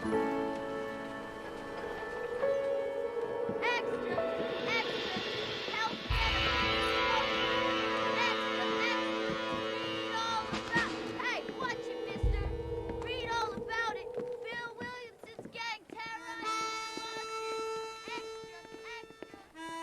Extra! Extra! Help me! Extra! Extra! Read all about... Hey, watch it, mister! Read all about it! Bill Williamson's gang terrorizing buses! Extra! Extra!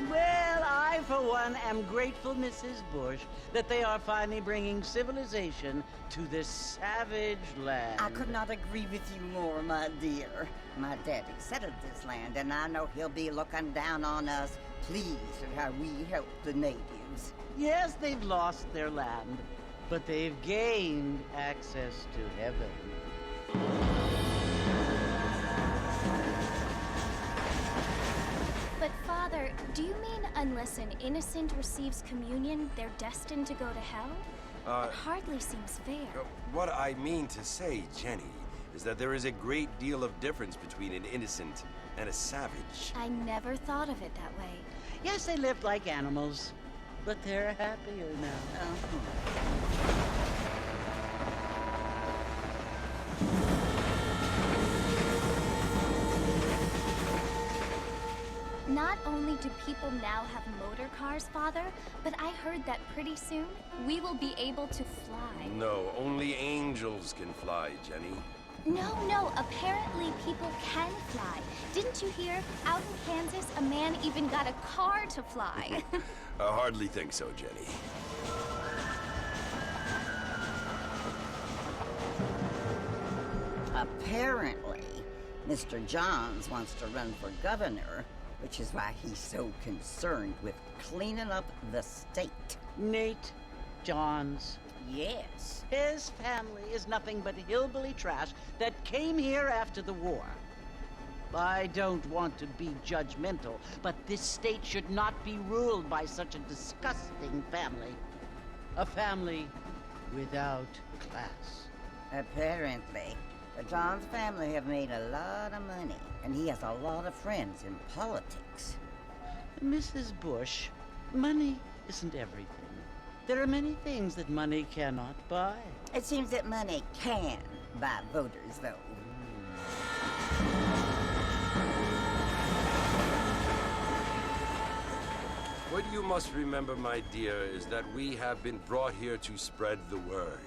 Well, I, for one, am grateful, Mrs. Bush, that they are finally bringing civilization to this savage land. I could not agree with you more, my dear. My daddy settled this land, and I know he'll be looking down on us, pleased at how we help the natives. Yes, they've lost their land, but they've gained access to heaven. But Father, do you mean unless an innocent receives communion, they're destined to go to hell? It hardly seems fair. What I mean to say, Jenny, is that there is a great deal of difference between an innocent and a savage. I never thought of it that way. Yes, they lived like animals, but they're happier now. Not only do people now have motor cars, Father, but I heard that pretty soon we will be able to fly. No, only angels can fly, Jenny. No, apparently people can fly. Didn't you hear? Out in Kansas, a man even got a car to fly. I hardly think so, Jenny. Apparently, Mr. Johns wants to run for governor, which is why he's so concerned with cleaning up the state. Nate Johns. Yes. His family is nothing but hillbilly trash that came here after the war. I don't want to be judgmental, but this state should not be ruled by such a disgusting family. A family without class. Apparently. The Johns family have made a lot of money, and he has a lot of friends in politics. Mrs. Bush, money isn't everything. There are many things that money cannot buy. It seems that money can buy voters, though. What you must remember, my dear, is that we have been brought here to spread the word.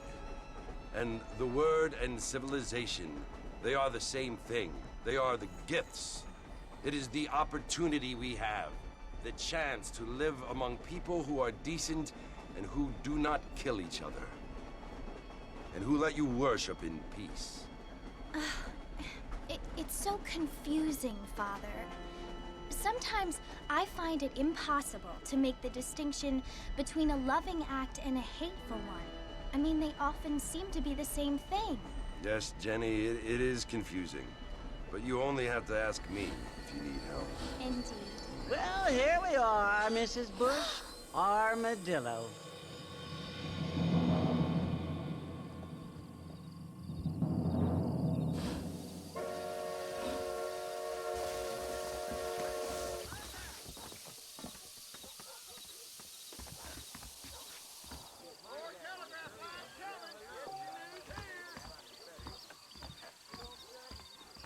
And the word and civilization, they are the same thing. They are the gifts. It is the opportunity we have, the chance to live among people who are decent and who do not kill each other, and who let you worship in peace. It's so confusing, Father. Sometimes I find it impossible to make the distinction between a loving act and a hateful one. I mean, they often seem to be the same thing. Yes, Jenny, it is confusing. But you only have to ask me if you need help. Indeed. Well, here we are, Mrs. Bush. Armadillo.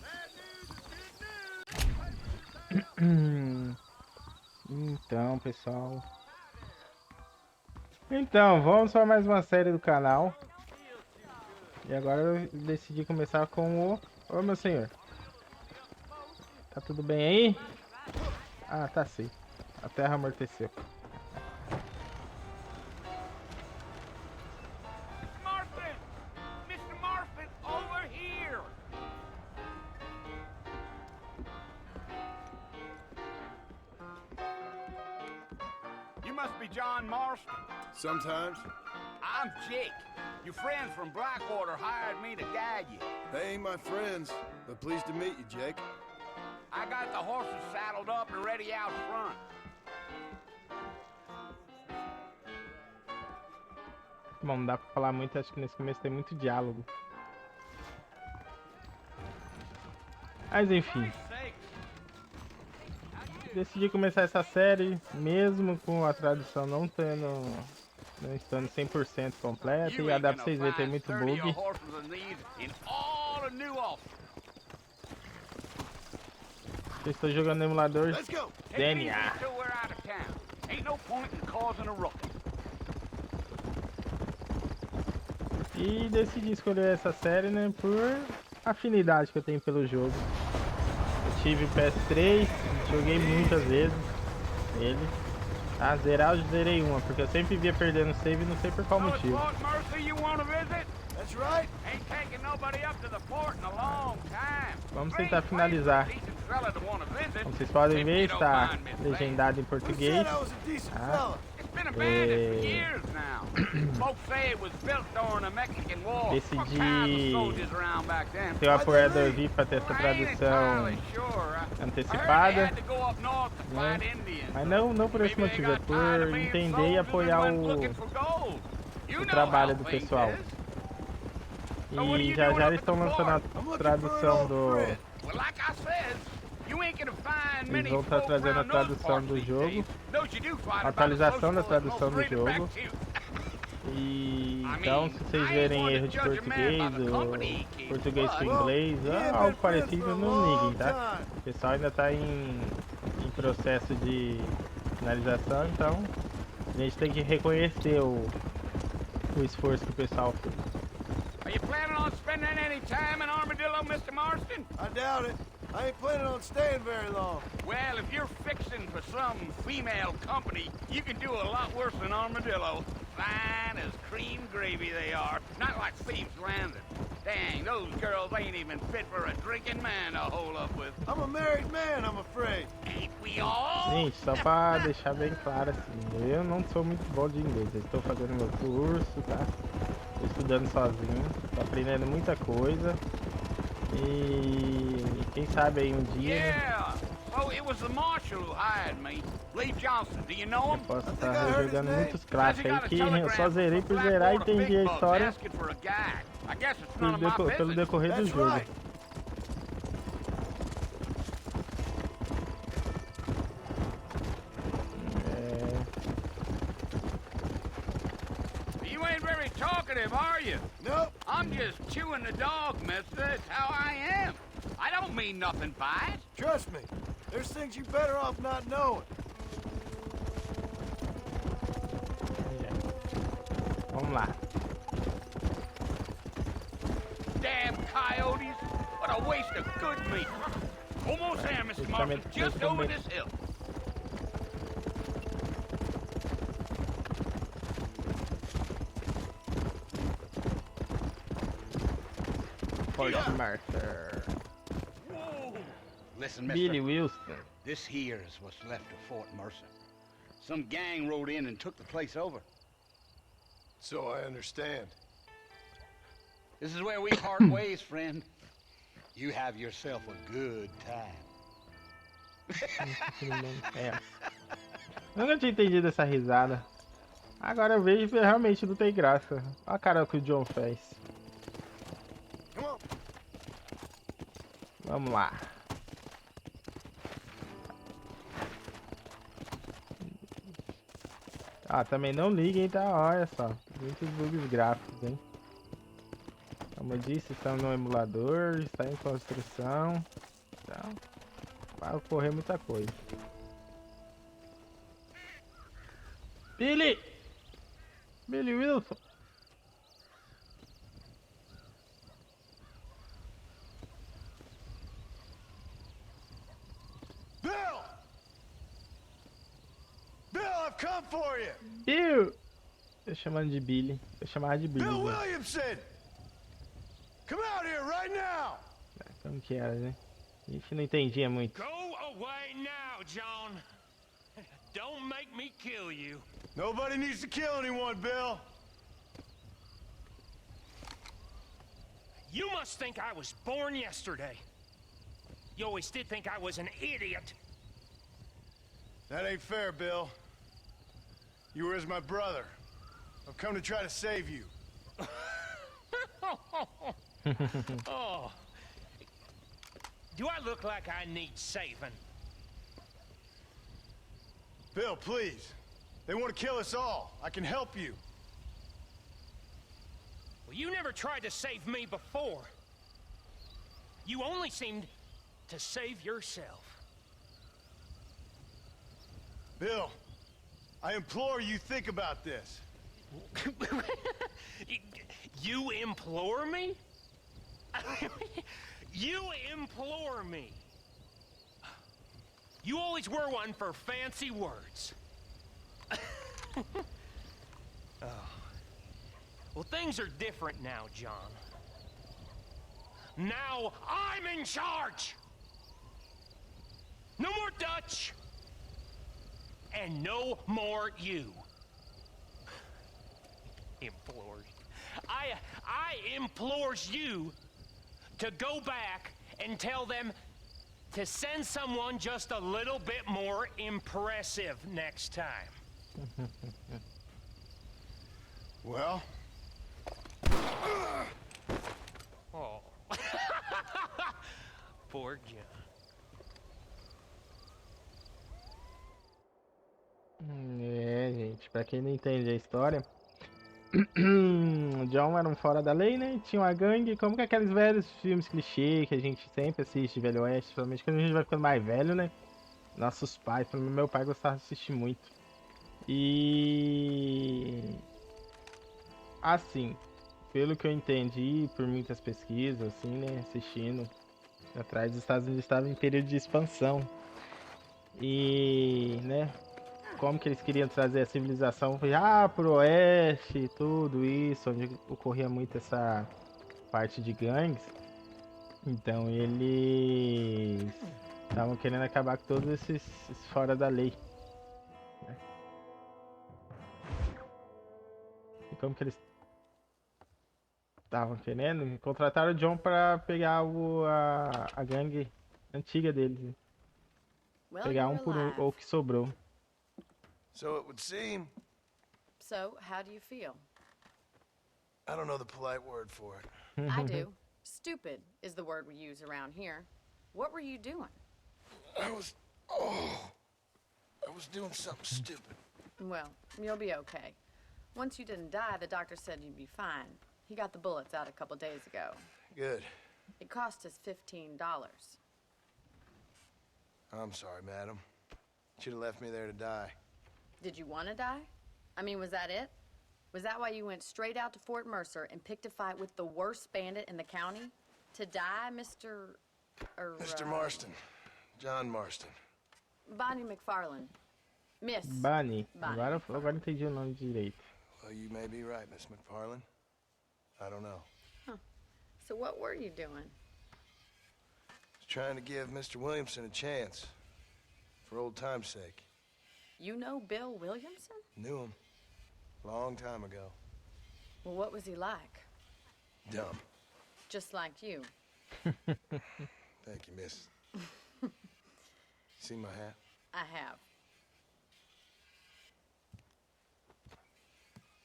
Bad news Então, pessoal. Então, vamos para mais uma série do canal. E agora eu decidi começar com o... Ô, meu senhor. Tá tudo bem aí? Ah, tá sim. A terra amorteceu. Marston! Mr. Marston, over here! You must be John Marston. Sometimes. I'm Jake. Your friends from Blackwater hired me to guide you. They ain't my friends, but pleased to meet you, Jake. I got the horses saddled up and ready out front. Bom, não dá pra falar muito, acho que nesse começo tem muito diálogo. Mas enfim. Decidi começar essa série, mesmo com a tradução não estando 100% completa. E dá pra vocês verem, tem muito bug. Eu estou jogando no emulador Xenia. E decidi escolher essa série, né, por afinidade que eu tenho pelo jogo. Eu tive o PS3, joguei muitas vezes ele. Ah, zerar eu zerei uma, porque eu sempre via perdendo save e não sei por qual motivo. Vamos tentar finalizar. Como vocês podem ver, está legendado em português. Decidi ter o apoiador VIP para ter essa tradução antecipada, né? Mas não por esse motivo, é por entender e apoiar o trabalho do pessoal. E já eles estão lançando a tradução do... Eles vão estar trazendo a tradução do jogo, a atualização da tradução do jogo. E então, se vocês verem erro de português ou português com inglês, ou algo parecido, não liguem, tá? O pessoal ainda está em processo de finalização, então a gente tem que reconhecer o esforço que o pessoal fez. Are you planning on spending any time in Armadillo, Mr. Marston? I doubt it. I ain't planning on staying very long. Well, if you're fixing for some female company, you can do a lot worse than Armadillo. Fine as cream gravy they are, not like Thieves Landing. Dang, those girls ain't even fit for a drinking man to hole up with. I'm a married man, I'm afraid. Ain't we all? Gente, só pra deixar bem claro assim, eu não sou muito bom de inglês, eu estou fazendo meu curso, tá? Estou estudando sozinho, estou aprendendo muita coisa. E quem sabe aí um dia, Yeah. Oh, it was the marshal who hired me. Lee Johnson, do you know eu him? posso estar jogando muitos clássicos aí que eu só zerei por zerar e entendi a história pelo decorrer do jogo. Right. You ain't very talkative, are you? Nope. I'm just chewing the dog, mister. That's how I am. I don't mean nothing by it. Trust me. There's things you better off not knowing. Vamos lá. Damn coyotes. What a waste of good meat. Almost there, Mr. Marston. Just over this hill. Fort Martha. Listen, mister. Billy Wilson. This here is what's left of Fort Mercer. Some gang rode in and took the place over. So I understand. This is where we part ways, friend. You have yourself a good time. É. Eu nunca tinha entendido essa risada. Agora eu vejo que realmente não tem graça. Olha a cara que o John fez. Vamos lá. Ah, também não liguem, tá? Olha só. Muitos bugs gráficos, hein? Como eu disse, estão no emulador, está em construção. Então, Vai ocorrer muita coisa. Billy! Billy Wilson! Bill! Bill, I've come for you! Bill! Tô chamando de Billy. Tô chamando de Billy. Bill Williamson! Come out here right now! Como que era, né? A gente não entendia muito. Go away now, John. Don't make me kill you. Nobody needs to kill anyone, Bill. You must think I was born yesterday. You always did think I was an idiot. That ain't fair, Bill. You were as my brother. I've come to try to save you. Oh. Do I look like I need saving? Bill, please. They want to kill us all. I can help you. Well, you never tried to save me before. You only seemed to save yourself. Bill, I implore you think about this. You implore me? You implore me. You always were one for fancy words. Oh. Well, things are different now, John. Now I'm in charge. No more Dutch. And no more you. Implores. I implores you to go back and tell them to send someone just a little bit more impressive next time. Well? Oh. Poor John. É, gente, pra quem não entende a história, o John era um fora da lei, né? Tinha uma gangue, como que aqueles velhos filmes clichê que a gente sempre assiste, Velho Oeste, principalmente quando a gente vai ficando mais velho, né? Nossos pais, pelo menos meu pai gostava de assistir muito. E assim, pelo que eu entendi por muitas pesquisas, assim, né? Assistindo atrás, os Estados Unidos estavam em período de expansão. E, né? Como que eles queriam trazer a civilização já pro oeste e tudo isso, onde ocorria muito essa parte de gangues. Então eles estavam querendo acabar com todos esses fora da lei, né? E como que eles estavam querendo? Contrataram o John para pegar a gangue antiga deles, né? Pegar um por um, ou o que sobrou. So it would seem. So, how do you feel? I don't know the polite word for it. I do. Stupid is the word we use around here. What were you doing? I was doing something stupid. Well, you'll be okay. Once you didn't die, the doctor said you'd be fine. He got the bullets out a couple days ago. Good. It cost us $15. I'm sorry, madam. Should have left me there to die. Did you want to die? I mean, was that it? Was that why you went straight out to Fort Mercer and picked a fight with the worst bandit in the county? To die, Mr. Mr. Marston. John Marston. Bonnie McFarland. Miss. Bonnie. Agora entendi o nome direito. Well, you may be right, Miss McFarland. I don't know. Huh. So what were you doing? I was trying to give Mr. Williamson a chance. For old time's sake. You know Bill Williamson? Knew him. Long time ago. Well, what was he like? Dumb. Just like you. Thank you, miss. See my hat? I have.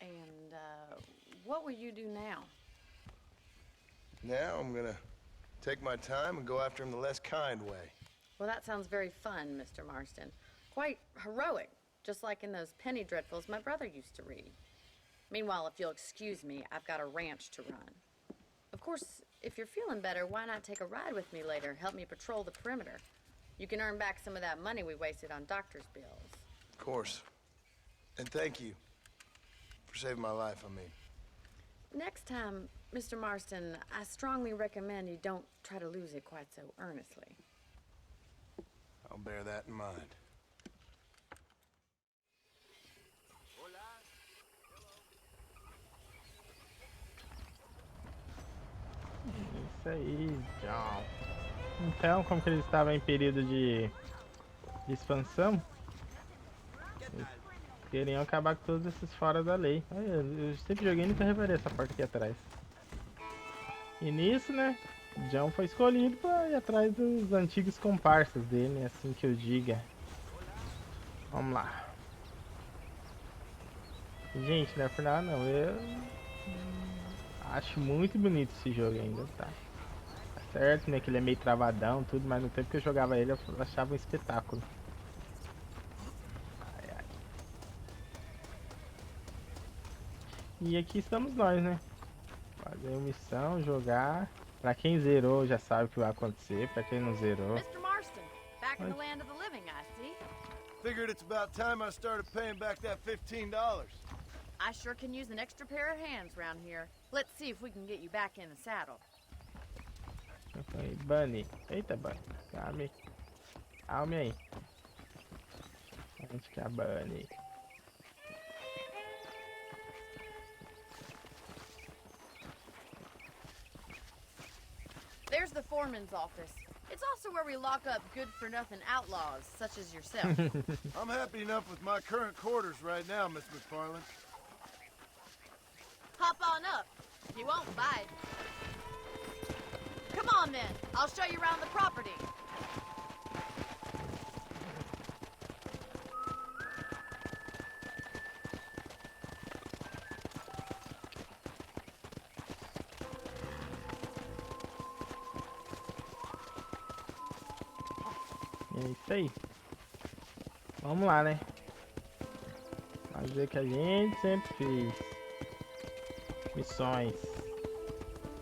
And, what will you do now? Now I'm gonna take my time and go after him the less kind way. Well, that sounds very fun, Mr. Marston. Quite heroic, just like in those penny dreadfuls my brother used to read. Meanwhile, if you'll excuse me, I've got a ranch to run. Of course, if you're feeling better, why not take a ride with me later? Help me patrol the perimeter. You can earn back some of that money we wasted on doctor's bills. Of course. And thank you for saving my life, I mean. Next time, Mr. Marston, I strongly recommend you don't try to lose it quite so earnestly. I'll bear that in mind. Isso aí, John. Então, como que eles estavam em período de expansão, eles queriam acabar com todos esses fora da lei. Eu sempre joguei e nunca reparei essa porta aqui atrás. E nisso, né, John foi escolhido para ir atrás dos antigos comparsas dele, assim que eu diga. Vamos lá. Gente, não é por nada não, eu acho muito bonito esse jogo ainda, tá? Tá certo, né, que ele é meio travadão, tudo, mas no tempo que eu jogava ele eu achava um espetáculo. Ai, ai. E aqui estamos nós, né? Fazer uma missão, jogar. Pra quem zerou já sabe o que vai acontecer, pra quem não zerou. Mr. Marston, back in the land of the living, I see. Figured it's about time I started paying back that $15. I sure can use an extra pair of hands around here. Let's see if we can get you back in the saddle. Aí, Bunny. Eita, Bunny. Calme. Calme aí. Onde que é a Bunny? There's the foreman's office. It's also where we lock up good-for-nothing outlaws, such as yourself. I'm happy enough with my current quarters right now, Miss McFarland. Hop on up. He won't bite. Come on, then. I'll show you around the property. É isso aí. Vamos lá, né? Fazer o que a gente sempre fez. Missões.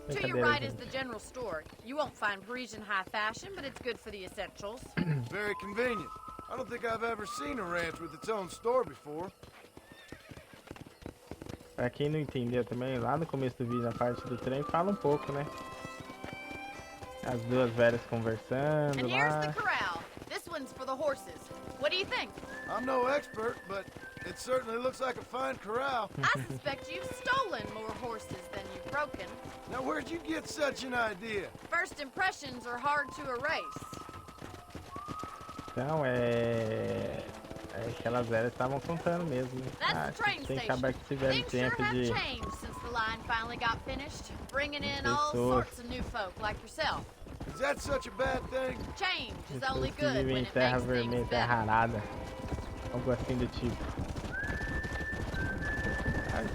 To your right is the general store. You won't find Parisian high fashion, but it's good for the essentials. Very convenient. I don't think I've ever seen a ranch with its own store before. Pra quem não entendeu também, lá no começo do vídeo, na parte do trem, fala um pouco, né? As duas velhas conversando And here's lá. the corral. This one's for the horses. What do you think? I'm no expert, but it certainly looks like a fine corral. I suspect you've stolen more horses than you've broken. Now, where'd you get such an idea? First impressions are hard to erase. Então, aquelas velhas estavam contando mesmo, né? That's the train tem que station. acabar com esse velho Things sure tempo have de... changed since the line finally got finished, bringing in all Pessoas. sorts of new folk like yourself. Is that such a bad thing? Change is Pessoas only que good vivem when em it terra makes vermelha, things terra better. arada. Algo assim do tipo.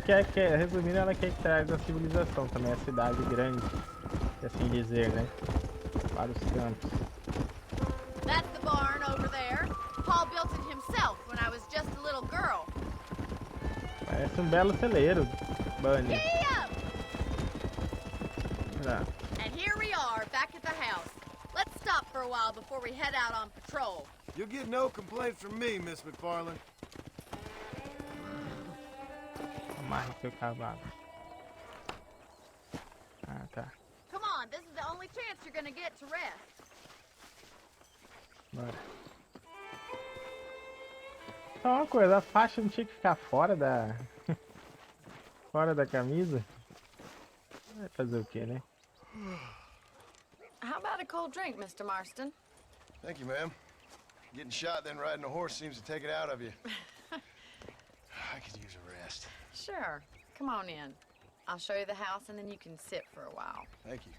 Ela quer, resumindo, ela quer que traga a civilização também, a cidade grande, por assim dizer, né? Para os campos. That's the barn over there. Paul built it himself when I was just a little girl. Parece um belo celeiro, Bunny. Giddy up! Ah, And here we are, back at the house. Let's stop for a while before we head out on patrol. You'll get no complaints from me, Miss McFarland. amarre seu cavalo. Ah, tá. Come on, this is the only chance you're gonna get to rest. Bora. Só uma coisa, a faixa não tinha que ficar fora da... fora da camisa? Vai fazer o que, né? How about a cold drink, Mr. Marston? Thank you, ma'am. Getting shot, then riding a horse seems to take it out of you. I could use a rest. Sure. Come on in. I'll show you the house and then you can sit for a while. Thank you.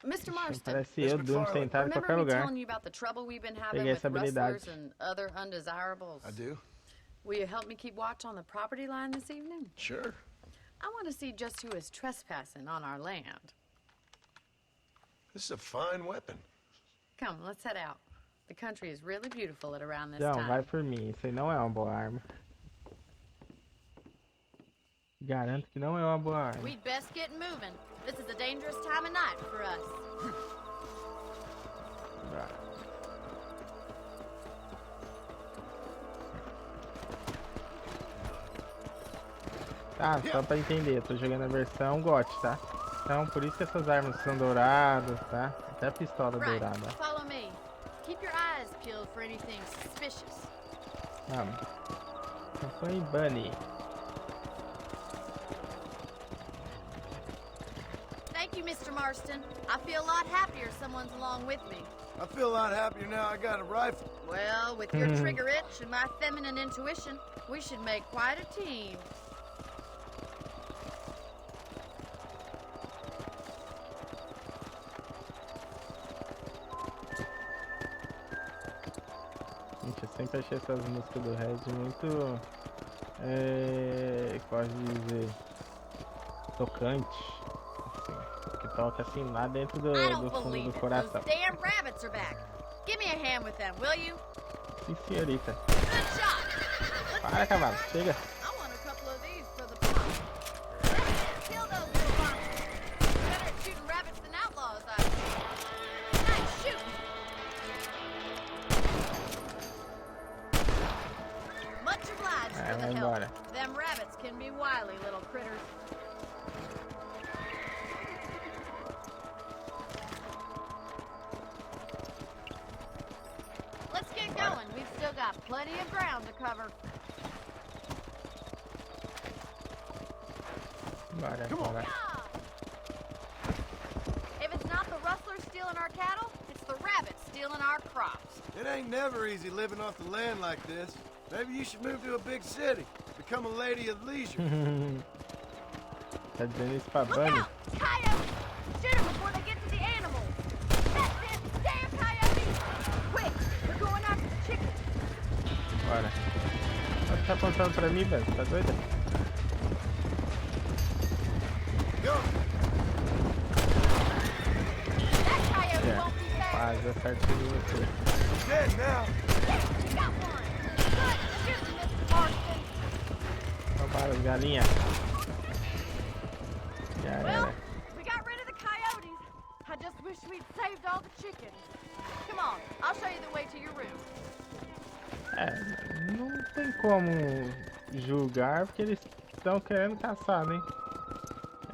Mr. Marston, Parece eu durmo sentado em qualquer remember me lugar. telling you about the trouble we've been having Peguei with essa habilidade. rustlers and other undesirables? I do? Will you help me keep watch on the property line this evening? Sure. I want to see just who is trespassing on our land. This is a fine weapon. Come, let's head out. The country is really beautiful at around this Não, time. vai por mim. Isso aí não é uma boa arma. Garanto que não é uma boa arma. We'd best get moving. This is a dangerous time of night for us. Tá, só pra entender, eu tô jogando a versão GOT, tá? Então, por isso que essas armas são douradas, tá? Até a pistola Right, dourada. follow me. Keep your eyes peeled for anything suspicious. Vamos. Acompanhe Bunny. Thank you, Mr. Marston. I feel a lot happier someone's along with me. I feel a lot happier now I got a rifle. Well, with your trigger itch and my feminine intuition, we should make quite a team. Gente, eu sempre achei essas músicas do Red muito... pode dizer... tocante. Assim, que toca assim lá dentro do fundo do coração. Those damn rabbits are back. Give me a hand with them, will you? Sim, senhorita. Good shot. Para, cavalo. Chega. I want a couple of these for the pop. Kill those little monsters. Better at shooting rabbits than outlaws, I think. Nice shooting. Much obliged for the vai help. embora. Them rabbits can be wily little critters. Let's get going. We've still got plenty of ground to cover. Bora, Come on. bora. If it's not the rustlers stealing our cattle, it's the rabbits stealing our crops. It ain't never easy living off the land like this. Maybe you should move to a big city. Become a lady of leisure. Tá dizendo isso pra Look Bunny? out! Coyotes! Shoot them before they get to the animals! That's it! Damn coyotes! Quick! We're going after the chickens! Bora. Você tá apontando pra mim, velho? Tá doida? Go! That coyote won't be fast! Quase acertei em você. Dead now. Yes, we got one! Good shooting, Mr. Marston! Vambora, galinha. Já Well, era. we got rid of the coyotes. I just wish we'd saved all the chickens. Come on, I'll show you the way to your room. Não tem como julgar porque eles estão querendo caçar, né?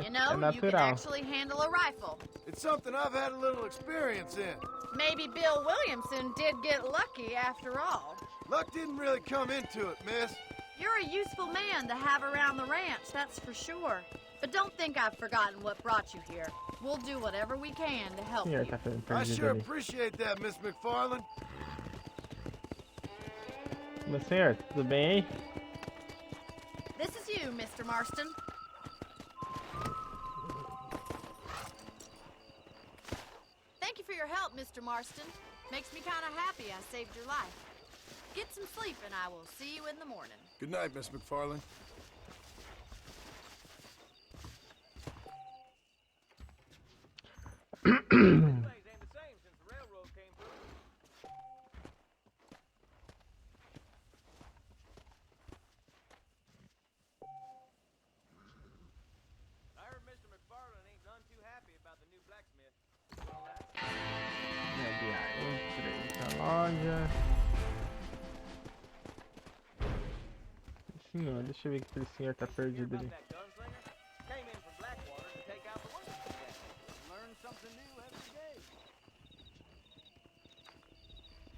You know, you can natural. actually handle a rifle. It's something I've had a little experience in. Maybe Bill Williamson did get lucky after all. Luck didn't really come into it, miss. You're a useful man to have around the ranch, that's for sure. But don't think I've forgotten what brought you here. We'll do whatever we can to help Senhor you. tá ficando I perdido sure ali. appreciate that, Miss McFarland. Meu senhor, tudo bem aí? This is you, Mr. Marston. Thank you for your help, Mr. Marston. Makes me kind of happy I saved your life. Get some sleep and I will see you in the morning. Good night, Miss McFarland. Entrei na loja. Senhor, deixa eu ver que aquele senhor tá perdido ali.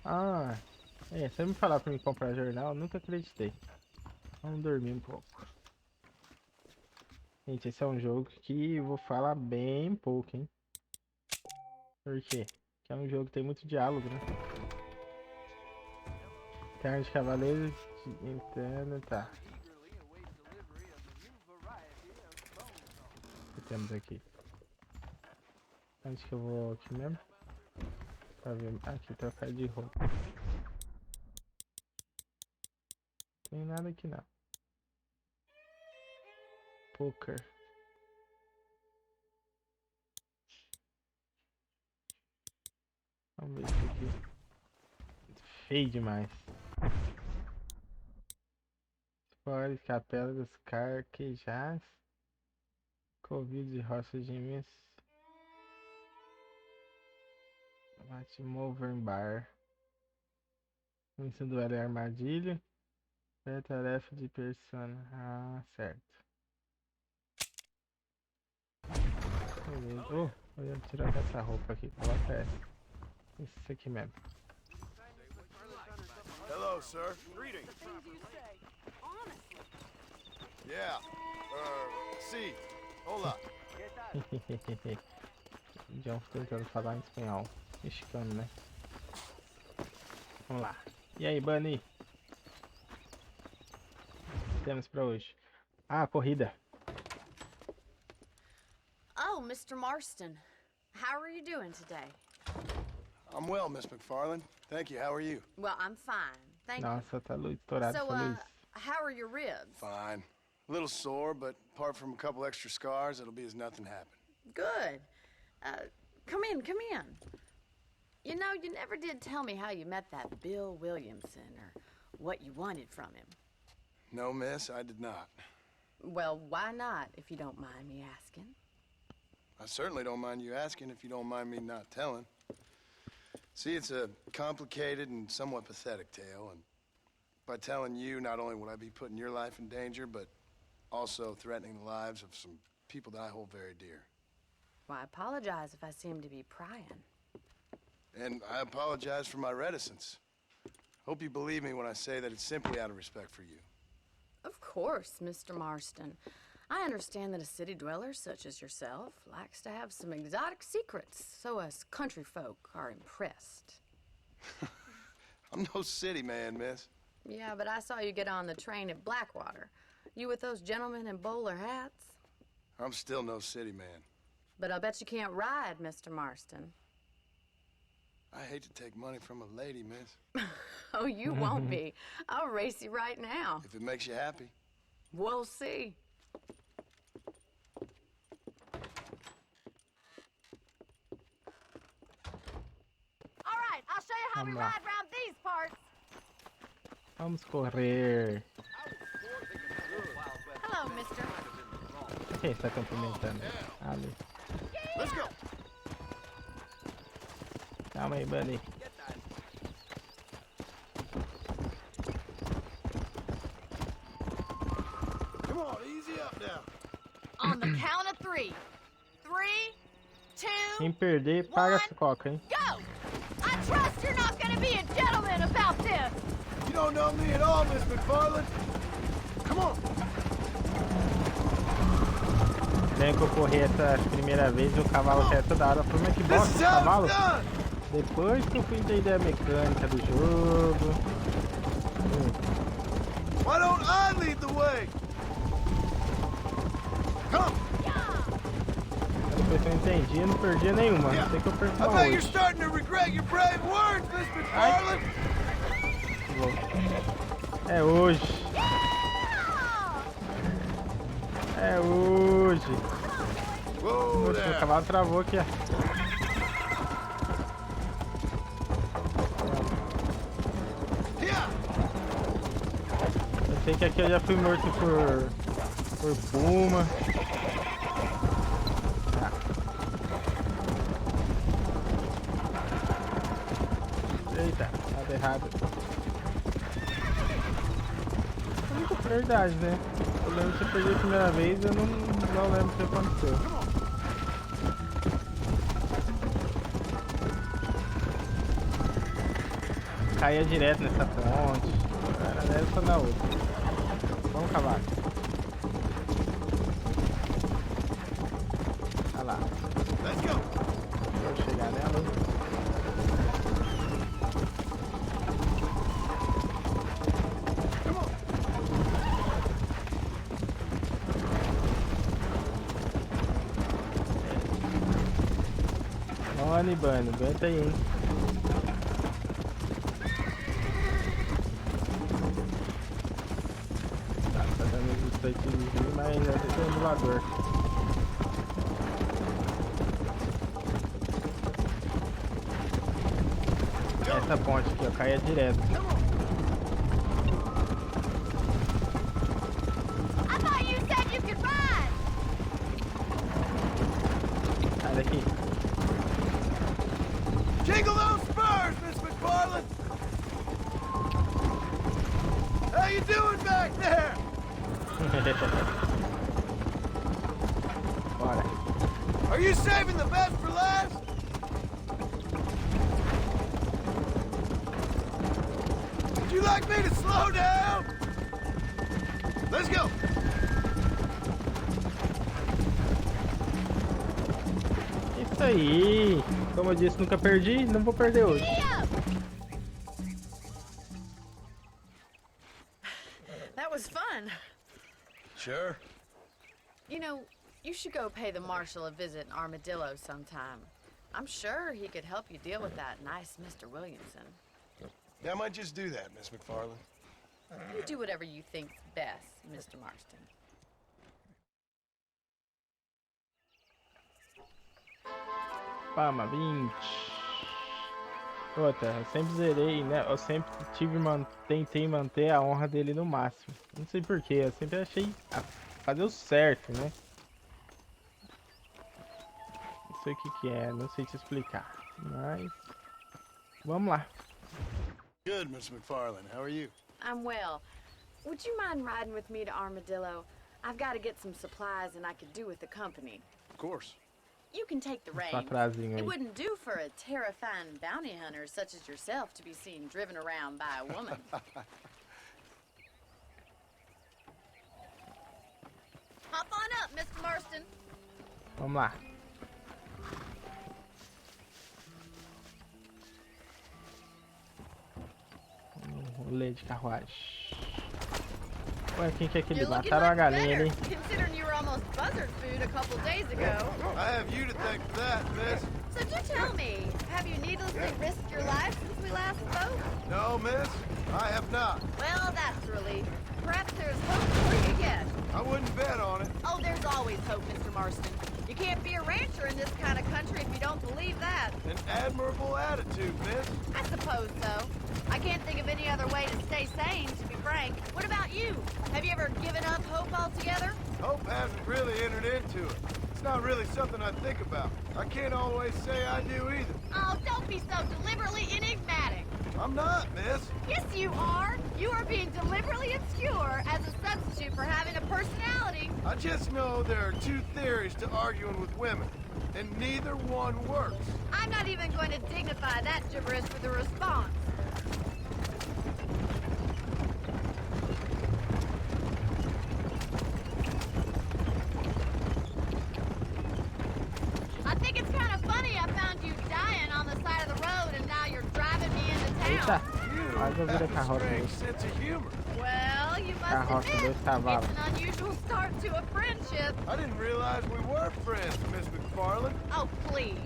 Ah, você me falar pra me comprar jornal, eu nunca acreditei. Vamos dormir um pouco. Gente, esse é um jogo que eu vou falar bem pouco, hein? Por quê? Porque é um jogo que tem muito diálogo, né? Terra de Cavaleiros, entendo, tá. O que temos aqui? Onde que eu vou aqui mesmo? Pra ver. Aqui, trocar de roupa. Tem nada aqui não. Poker. Vamos ver isso aqui. Feio demais. Flores, capelas, carquejais, covidos e roças de mis. Mover bar. Isso duelo é armadilha. É tarefa de persona. Ah, certo. Beleza. Oh, eu ia tirar essa roupa aqui. Coloca essa. Isso aqui mesmo. Hello, sir. Greetings. Yeah. See. Hola. John tentando falar em espanhol. Mexicano, né? Vamos lá. E aí, Bunny? O que temos pra hoje? Ah, corrida. Oh, Mr. Marston. How are you doing today? I'm well, Miss McFarland. Thank you. How are you? Well, I'm fine. Thank you. Nossa, tá estourado So, essa luz. how are your ribs? Fine. A little sore, but apart from a couple extra scars, it'll be as nothing happened. Good. Come in, come in. You know, you never did tell me how you met that Bill Williamson or what you wanted from him. No, miss, I did not. Well, why not, if you don't mind me asking? I certainly don't mind you asking if you don't mind me not telling. See, it's a complicated and somewhat pathetic tale, and by telling you, not only would I be putting your life in danger, but also threatening the lives of some people that I hold very dear. Well, I apologize if I seem to be prying. And I apologize for my reticence. Hope you believe me when I say that it's simply out of respect for you. Of course, Mr. Marston. I understand that a city dweller such as yourself likes to have some exotic secrets, so us country folk are impressed. I'm no city man, miss. Yeah, but I saw you get on the train at Blackwater. You with those gentlemen in bowler hats? I'm still no city man. But I bet you can't ride, Mr. Marston. I hate to take money from a lady, miss. Oh, you won't be. I'll race you right now. If it makes you happy. We'll see. All right, I'll show you how we Vamos lá. ride around these parts. Vamos correr. Hello, mister. Quem está cumprimentando? Ali. Let's go. Calma aí, Bunny. Come on, easy up now. On the count of 3. 3, 2, Quem perder, paga essa coca, hein? go! I trust you're not gonna be a gentleman about this. You don't know me at all, Miss McFarland. Come on. Lembra que eu corri essa primeira vez e o cavalo até toda hora. Falei, mas que This bosta is de how cavalo. it's done. Depois que eu fui entender a mecânica do jogo. Why don't I lead the way? Come. Depois que eu entendi, eu não perdi nenhuma. Não sei que eu perco I uma bet you're hoje. starting to regret your brave words, Miss McFarland. É hoje. É hoje. Whoa Poxa, o there. cavalo travou aqui, ó. Yeah. Eu sei que aqui eu já fui morto por puma. Tá. Eita, nada errado. Verdade, né? Eu lembro que eu perdi a primeira vez, eu não lembro o que aconteceu. Caía direto nessa ponte. Era nessa ou na outra. Vamos, cavalo. Olha lá. Let's go. Vou chegar nela. Bunny, aguenta aí, hein? Tá dando os instantezinhos, mas já tem um emulador. Essa ponte aqui, ó, caia direto. Bora. Are you saving the best for last? Would you like me to slow down? Let's go. Isso aí. Como eu disse, nunca perdi, não vou perder hoje. That was fun. Sure. You know, you should go pay the marshal a visit in Armadillo sometime. I'm sure he could help you deal with that nice Mr. Williamson. Yeah, I might just do that, Miss McFarland. You do whatever you think's best, Mr. Marston. Fama 20. Outra, eu sempre zerei, né? Eu sempre tentei manter a honra dele no máximo. Não sei porquê, eu sempre achei fazer o certo, né? Não sei o que é, não sei te explicar. Mas vamos lá. Good, Miss McFarland. How are you? I'm well. Would you mind riding with me to Armadillo? I've got to get some supplies and I could do with the company. Of course. You can take the reins. Atrasinho aí. It wouldn't do for a terrifying bounty hunter such as yourself to be seen driven around by a woman. Hop on up, Mr. Marston. Vamos lá. Rolê de carruagem. Ué, quem que é aquele? Mataram a galinha ali. Considering you were almost buzzard food a couple days ago. I have you to thank for that, miss. So do tell me, have you needlessly risked your life since we last spoke? No, miss, I have not. Well, that's a relief. Perhaps there's hope for you yet. I wouldn't bet on it. Oh, there's always hope, Mr. Marston. You can't be a rancher in this kind of country if you don't believe that. An admirable attitude, miss. I suppose so. I can't think of any other way to stay sane, to be frank. What about you? Have you ever given up hope altogether? Hope hasn't really entered into it. It's not really something I think about. I can't always say I do either. Oh, don't be so deliberately enigmatic. I'm not, miss. Yes, you are. You are being deliberately obscure as a substitute for having a personality. I just know there are two theories to arguing with women, and neither one works. I'm not even going to dignify that gibberish with a response. I think it's kind of funny I found you dying on the side of the road and now you're driving me into Eita, town. quase eu virei Have a carroça strange ali. sense of humor. Well, you must Carroça, admit, dois cavalos. it's an unusual start to a friendship. I didn't realize we were friends, Miss McFarland. Oh, please.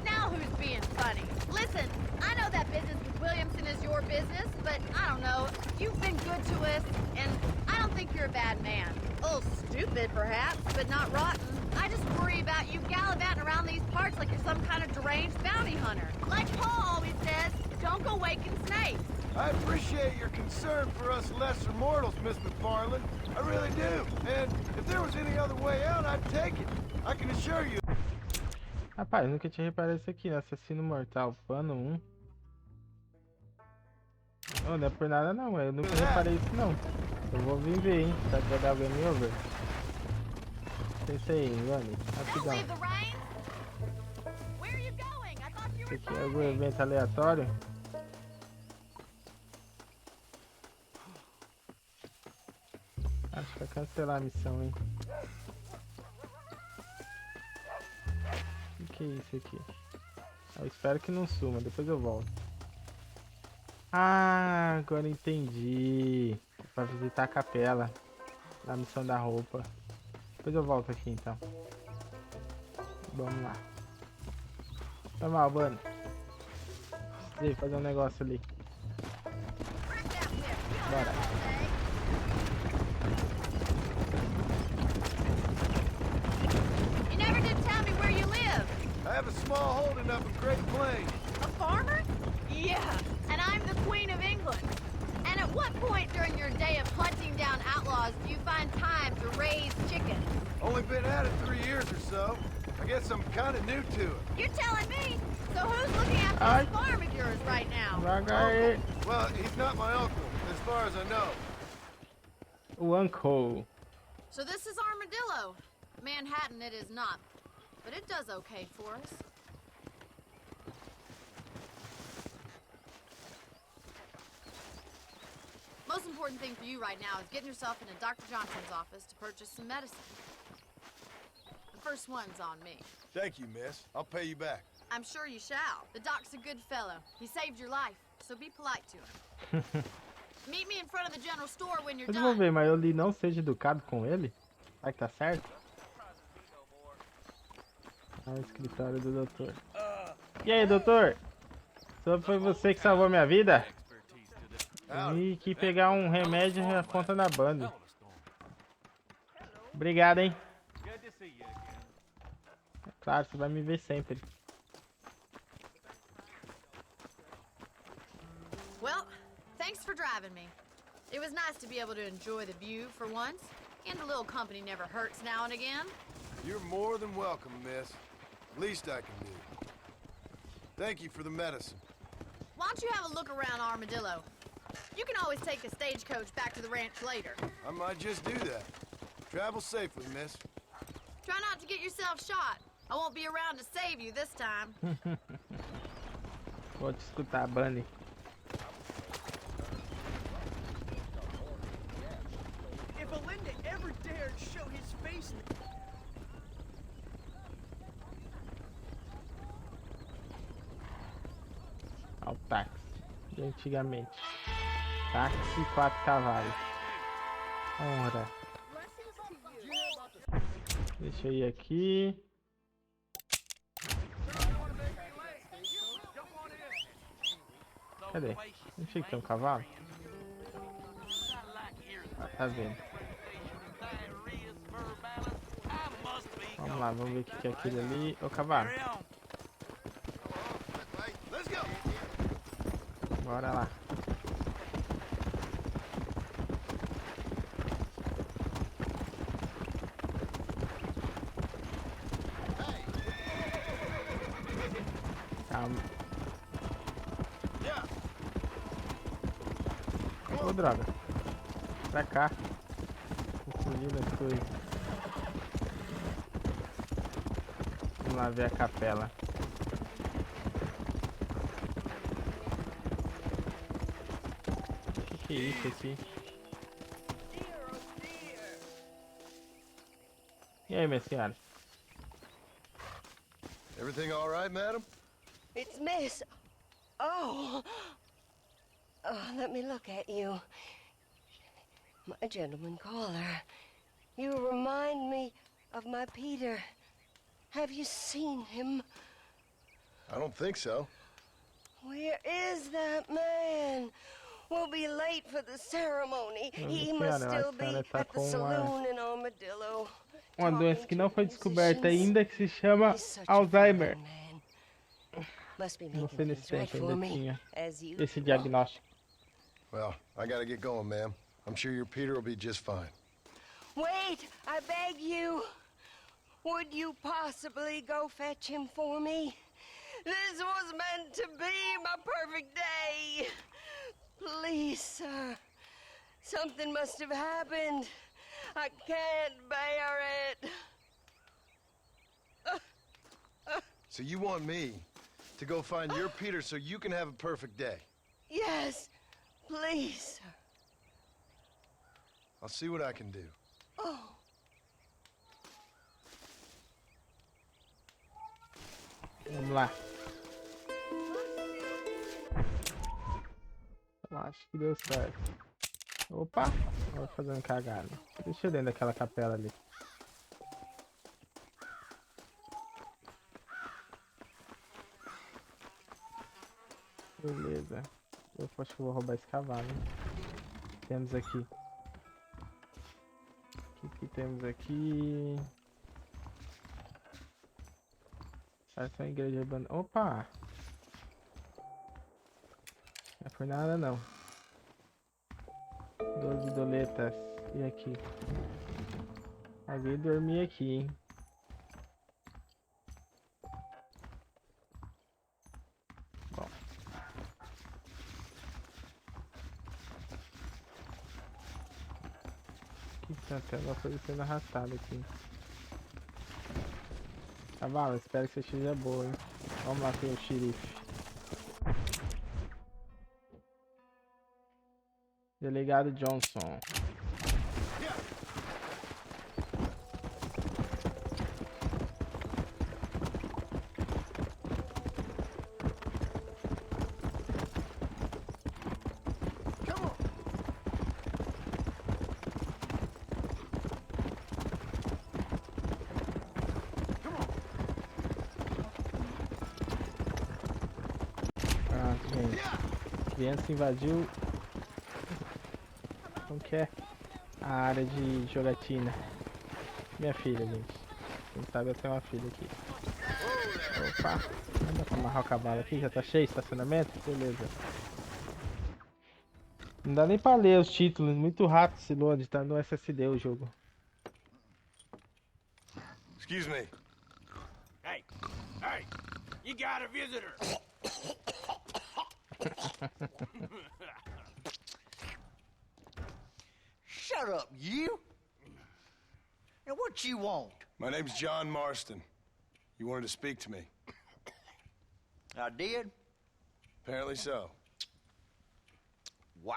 Now who's being funny? Listen, I know that business with Williamson is your business, but I don't know. You've been good to us, and I don't think you're a bad man. A little stupid, perhaps, but not rotten. I just worry about you gallivanting around these parts like you're some kind of deranged bounty hunter. Like Paul always says, don't go waking snakes. I appreciate your concern for us lesser mortals, Miss McFarland. I really do. And if there was any other way out, I'd take it. I can assure you. Rapaz, nunca tinha reparado isso aqui, né? Assassino Mortal, pano 1. Não, não é por nada não, eu nunca reparei isso não. Eu vou vir ver, hein? Tá pra dar game over. Pensa aí, Rani, rapidão. Isso aqui é algum evento aleatório? Acho que vai cancelar a missão, hein? O que é isso aqui? Eu espero que não suma, depois eu volto. Ah, agora entendi. É pra visitar a capela. Na missão da roupa. Depois eu volto aqui então. Vamos lá. Foi mal, mano. Precisei fazer um negócio ali. Bora. You never did tell me where you live. I have a small holding up in Great Plains. A farmer? Yeah, and I'm the Queen of England. And at what point during your day of hunting down outlaws do you find time to raise chickens? Only been at it 3 years or so. I guess I'm kind of new to it. You're telling me? So who's looking after this farm of yours right now? Devagar. Well, he's not my uncle, as far as I know. O uncle. So this is Armadillo. Manhattan it is not, but it does okay for us. Most important thing for you right now is getting yourself into Dr. Johnson's office to purchase some medicine. The first one's on me. Thank you, miss. I'll pay you back. I'm sure you shall. The doc's a good fellow. He saved your life, so be polite to him. Meet me in front of the general store when you're Mas done. vamos ver, mas eu li não seja educado com ele. Vai que tá certo? Ah, o escritório do doutor. E aí, doutor? Só foi você que salvou minha vida? E que pegar um remédio e a conta na banda. Obrigado, hein? É claro, você vai me ver sempre. Well, thanks for driving me. It was nice to be able to enjoy the view for once, and a little company never hurts now and again. You're more than welcome, miss. Least I can do. Thank you for the medicine. Why don't you have a look around Armadillo? You can always take a stagecoach back to the ranch later. I might just do that. Travel safely, miss. Try not to get yourself shot. I won't be around to save you this time. Vou te escutar, Bunny. If Alinda ever dared show his face... Olha o táxi de antigamente. Táxi 4 cavalos. Ora. Deixa eu ir aqui. Cadê? Não tinha que ter um cavalo? Ah, tá vendo. Vamos lá, vamos ver o que é aquilo ali. Ô, cavalo. Bora lá. Calma. Ô, droga. Pra cá. Confundindo as coisas. Vamos lá ver a capela. Que é isso aqui? E aí, minha senhora? Everything all right, madam? It's Miss. Oh. Oh, let me look at you. My gentleman caller. You remind me of my Peter. Have you seen him? I don't think so. Where is that man? We'll be late for the ceremony. He must still be at the saloon in Armadillo. Uma doença que não foi descoberta ainda, que se chama Alzheimer. Não sei nesse tempo ainda tinha esse diagnóstico. Well, I gotta get going, ma'am. I'm sure your Peter will be just fine. Wait, I beg you. Would you possibly go fetch him for me? This was meant to be my perfect day. Please, sir. Something must have happened. I can't bear it. So you want me to go find your Peter so you can have a perfect day? Yes, please, sir. I'll see what I can do. Oh. Vamos lá. Eu acho que deu certo. Opa! Vou fazendo cagada. Deixa eu dentro daquela capela ali. Beleza. Eu acho que vou roubar esse cavalo, hein? Temos aqui. O que temos aqui? Essa é a igreja abandonada. Opa! Não foi nada não. 12 doletas. E aqui? Alguém dormir aqui, hein? Bom. O que tá Tem alguma coisa sendo arrastada aqui. Cavalo, espero que você esteja boa, hein? Vamos lá, senhor xerife. Delegado Johnson. Criança invadiu não quer a área de jogatina. Minha filha, gente. Quem sabe eu tenho uma filha aqui. Opa, não dá pra amarrar o cavalo aqui, já tá cheio o estacionamento? Beleza. Não dá nem pra ler os títulos, muito rápido esse load, tá no SSD o jogo. Excuse me. Hey, you got a visitor. Shut up, you! Now what you want? My name's John Marston. You wanted to speak to me. I did? Apparently so. Why?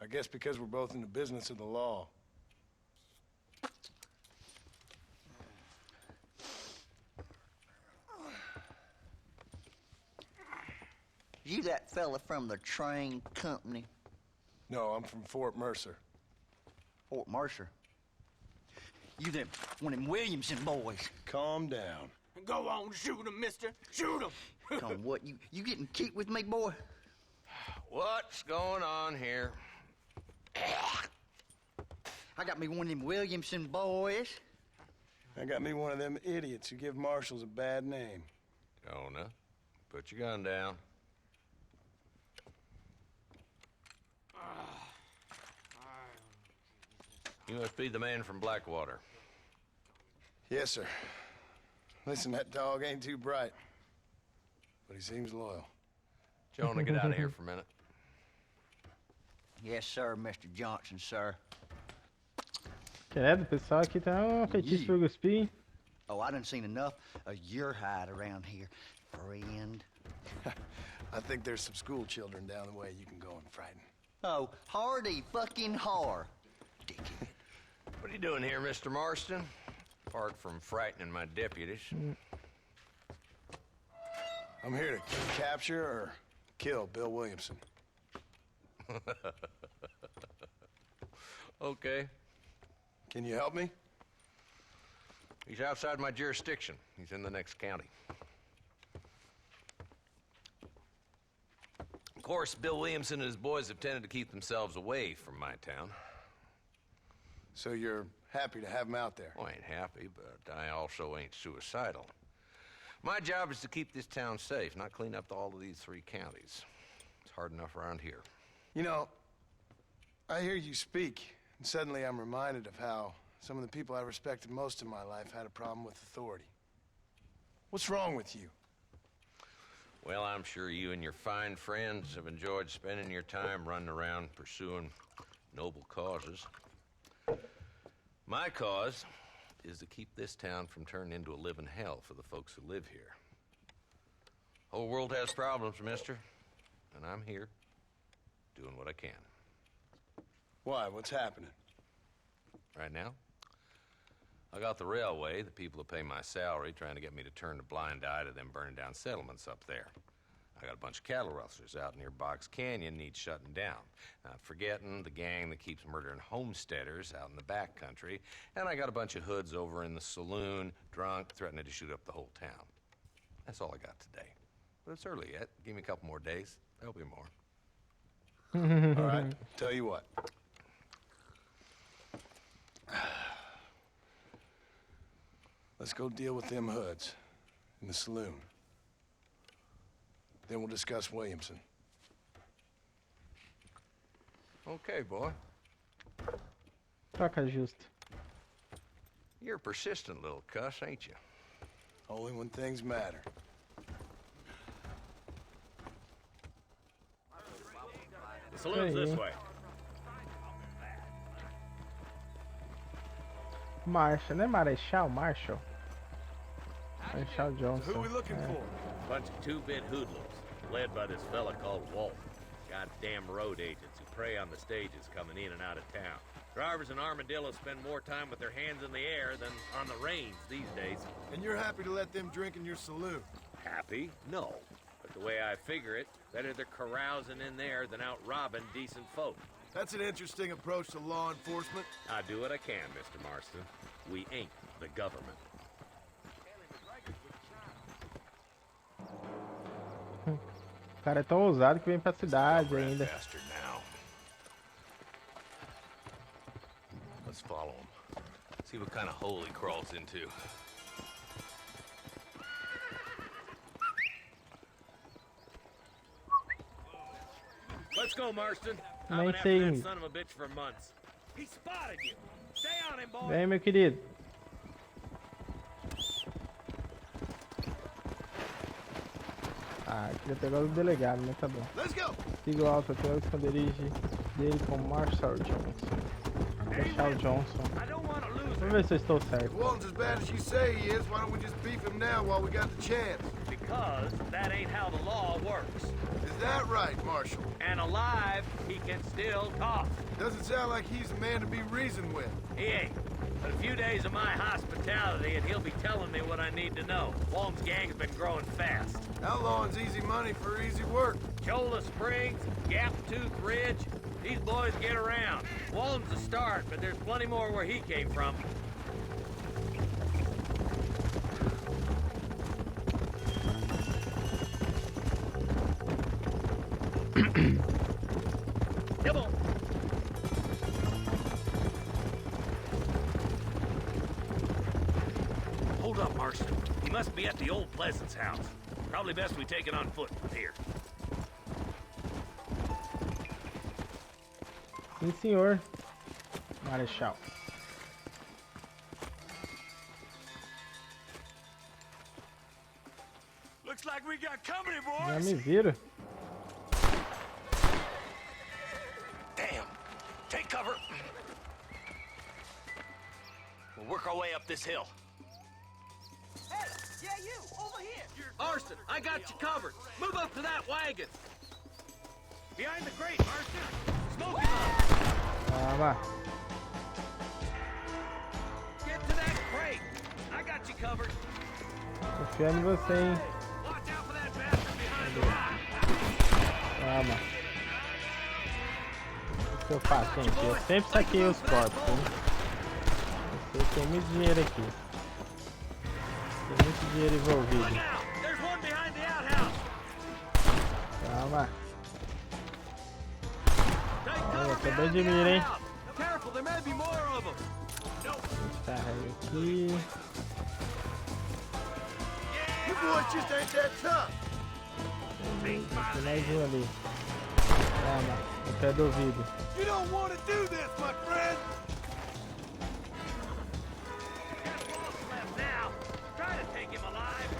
I guess because we're both in the business of the law. You that fella from the train company? No, I'm from Fort Mercer. Fort Mercer? You them, one of them Williamson boys. Calm down. Go on, shoot him, mister. Shoot him. Come on, what, you getting cute with me, boy? What's going on here? I got me one of them Williamson boys. I got me one of them idiots who give marshals a bad name. Jonah, put your gun down. You must be the man from Blackwater. Yes, sir. Listen, that dog ain't too bright, but he seems loyal. Jonah, get out of here for a minute. Yes, sir, Mr. Johnson, sir. Credo, o pessoal aqui tá um feitiço por cuspir. Oh, I done seen enough of your hide around here, friend. I think there's some school children down the way you can go and frighten. Oh, hardy fucking har. Dickhead. What are you doing here, Mr. Marston? Apart from frightening my deputies. I'm here to capture or kill Bill Williamson. Okay. Can you help me? He's outside my jurisdiction. He's in the next county. Of course, Bill Williamson and his boys have tended to keep themselves away from my town. So you're happy to have him out there? Well, I ain't happy, but I also ain't suicidal. My job is to keep this town safe, not clean up all of these 3 counties. It's hard enough around here. You know, I hear you speak, and suddenly I'm reminded of how some of the people I respected most in my life had a problem with authority. What's wrong with you? Well, I'm sure you and your fine friends have enjoyed spending your time running around pursuing noble causes. My cause is to keep this town from turning into a living hell for the folks who live here. Whole world has problems, mister, and I'm here doing what I can. Why? What's happening? Right now, I got the railway, the people that pay my salary, trying to get me to turn a blind eye to them burning down settlements up there. I got a bunch of cattle rustlers out near Box Canyon needs shutting down. Not forgetting the gang that keeps murdering homesteaders out in the back country. And I got a bunch of hoods over in the saloon, drunk, threatening to shoot up the whole town. That's all I got today. But it's early yet. Give me a couple more days. There'll be more. All right, tell you what. Let's go deal with them hoods in the saloon. Then we'll discuss Williamson. Okay, boy. Troca justa. You're a persistent little cuss, ain't you? Only when things matter. The saloon's this way. Marshall, né? Marechal? Marshall Johnson. Who we looking É. for? Bunch of two-bit hoodlums, led by this fella called Walt. Goddamn road agents who prey on the stages coming in and out of town. Drivers in Armadillo spend more time with their hands in the air than on the reins these days. And you're happy to let them drink in your saloon? Happy? No. But the way I figure it, better they're carousing in there than out robbing decent folk. That's an interesting approach to law enforcement. I do what I can, Mr. Marston. We ain't the government. O cara é tão ousado que vem pra cidade ainda. Let's follow him. See what kind of hole he crawls into. Let's go, Marston. Nem I've been after sei. that son of a bitch for months. He spotted you. Stay on him, boy. Vem, meu querido. Ah, queria pegar o delegado, mas tá bom. Siga o alto até o esconderijo dele com Marshall Johnson. Marshall Johnson. Vamos ver se eu estou certo. If Walton's as bad as you say he is, why don't we just beef him now while we got the chance? Because that ain't how the law works. Is that right, Marshal? And alive, he can still talk. Doesn't sound like he's a man to be reasoned with. He ain't. But a few days of my hospitality and he'll be telling me what I need to know. Walton's gang's been growing fast. Outlawing's easy money for easy work. Cholla Springs, Gap Tooth Ridge, these boys get around. Walton's a start, but there's plenty more where he came from. Come on. Hold up, Marston. He must be at the old Pleasance house. Probably best we take it on foot from here. Sim, senhor. Marechal. Looks like we got company, Já boys. me viro. Damn. Take cover. We'll work our way up this hill. Hey, yeah, you, over here. Marston, I got you covered. Move up to that wagon. Behind the crate, Marston. Smoke him up. Calma. Get to that crate. I got you covered. Confiando em você, hein? Watch out for that bastard behind the rock. Calma. O que eu faço, gente? Eu sempre saquei os corpos, hein? Eu sei que tem muito dinheiro aqui. Tem muito dinheiro envolvido. There's one behind the outhouse. Calma. Olha, tô bem de mira, hein? Careful, there may be more of them. Carrega aqui. You boys just ain't that tough. Tem mais um ali. Calma, no pé do ouvido. You don't want to do this, my friend. Now, try to take him alive.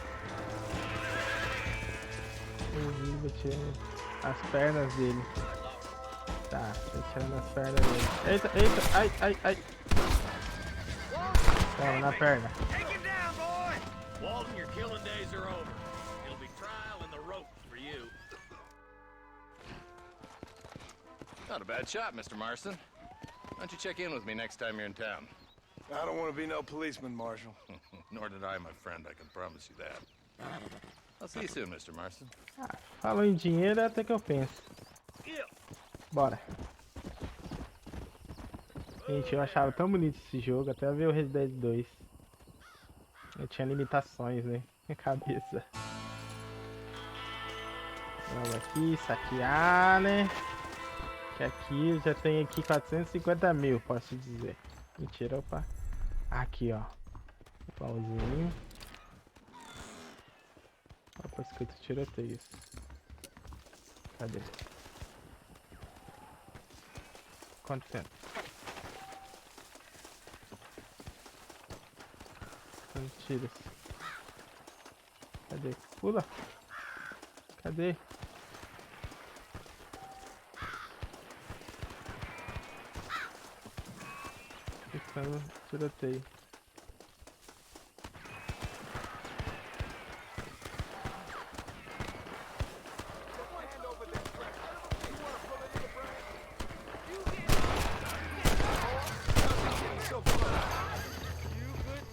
Ouvido, tirando as pernas dele. Tá, tô tirando as pernas dele. Eita, eita, ai, ai, ai. Calma, na perna. Take him down, boy. Walton, your killing days are over. It'll be trial and the ropes for you. Not a bad shot, Mr. Marston. Why don't you check in with me next time you're in town? I don't want to be no policeman, Marshal. Nor did I, my friend. I can promise you that. I'll see you soon, Mr. Marston. Falou em dinheiro, até que eu penso. Bora. Gente, eu achava tão bonito esse jogo, até ver o Red Dead 2. Eu tinha limitações, né? Minha cabeça. Vamos aqui, saquear, né? Que aqui eu já tenho aqui 450 mil, posso dizer. Mentira, opa. Aqui, ó. Pãozinho. Opa, escrito tiroteios. Cadê? Quanto tempo? Quantos tiros? Cadê? Pula! Cadê? Ficando tiroteio.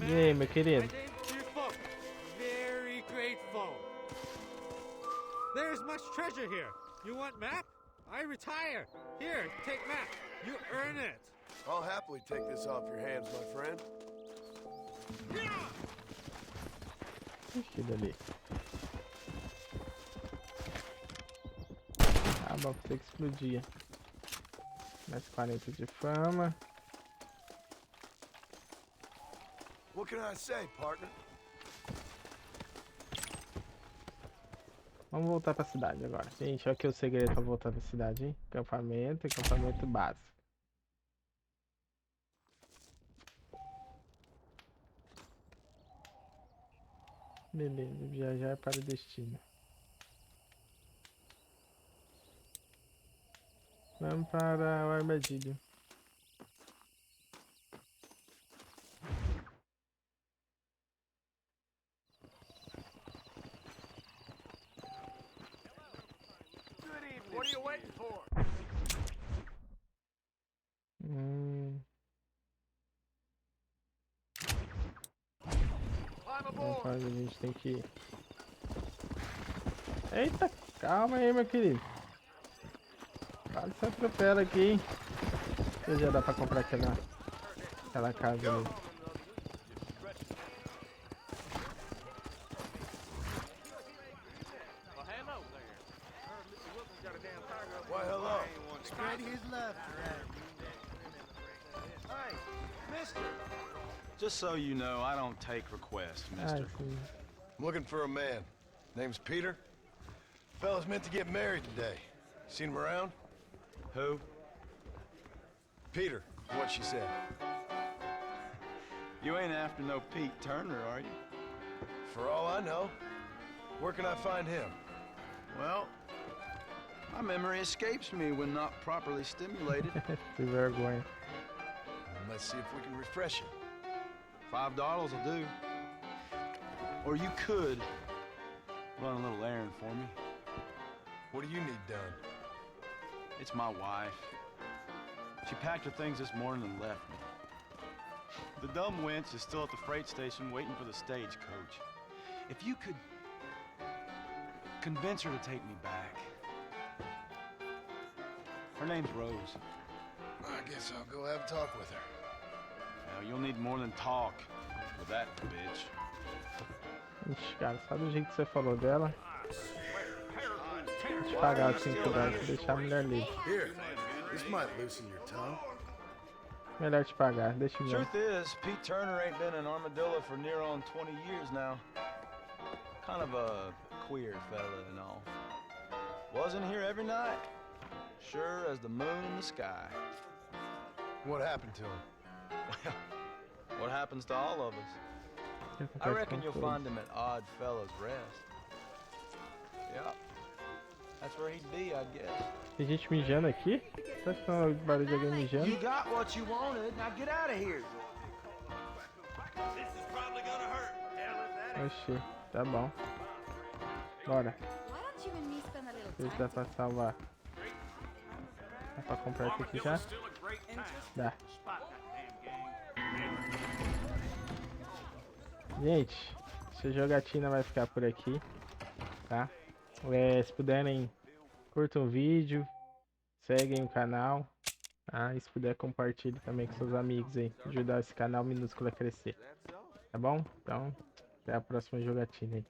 E aí, meu querido? Very grateful. There's much treasure here. You want map? I retire. Here, take map. You earn it. I'll happily take this off your hands, my friend. Aquilo ali. Ah, bom, tem que explodir. Mais 40 de fama. What can I say, partner? Vamos voltar pra cidade agora. Gente, olha aqui o segredo pra voltar pra cidade, hein? Acampamento básico. Beleza, viajar para o destino. Vamos para o armadilho. What are you waiting for? Então a gente tem que ir. Eita, calma aí, meu querido. Quase se atropela aqui, hein? Já dá pra comprar aquela casa ali. Why, hello. Spread his love around. Hey, mister. Just so you know, I don't take requests, mister. I'm looking for a man. Name's Peter. Fella's meant to get married today. Seen him around? Who? Peter, what she said. You ain't after no Pete Turner, are you? For all I know. Where can I find him? Well, my memory escapes me when not properly stimulated. Que vergonha. Let's see if we can refresh it. $5 will do. Or you could run a little errand for me. What do you need done? It's my wife. She packed her things this morning and left me. The dumb wench is still at the freight station waiting for the stagecoach. If you could convince her to take me back. Her name's Rose. I guess I'll go have a talk with her. Now, you'll need more than talk with that bitch. Ixi, cara, só do jeito que você falou dela. Vou te pagar os $5 pra deixar a mulher livre. Here, this might loosen your tongue. Melhor te pagar, deixa eu ver. Truth is, Pete Turner ain't been in Armadillo for near on 20 years now. Kind of a queer fella and all. Wasn't here every night. Sure as the moon in the sky. What happened to him? Well, what happens to all of us? I reckon you'll find him at Odd Fella's Rest. Yeah, that's where he'd be, I guess. Tem gente mijando aqui? Tá escutando o barulho de alguém mijando? You got what you wanted. Now get out of here. This is probably gonna hurt. Oxi, tá bom. Bora. Why don't you and me spend a little Ver se dá pra salvar. Dá pra comprar isso aqui já? Dá. Gente, essa jogatina vai ficar por aqui, tá? Se puderem, curtam o vídeo, seguem o canal, tá? E se puder, compartilhe também com seus amigos aí, ajudar esse canal minúsculo a crescer, tá bom? Então, até a próxima jogatina aí.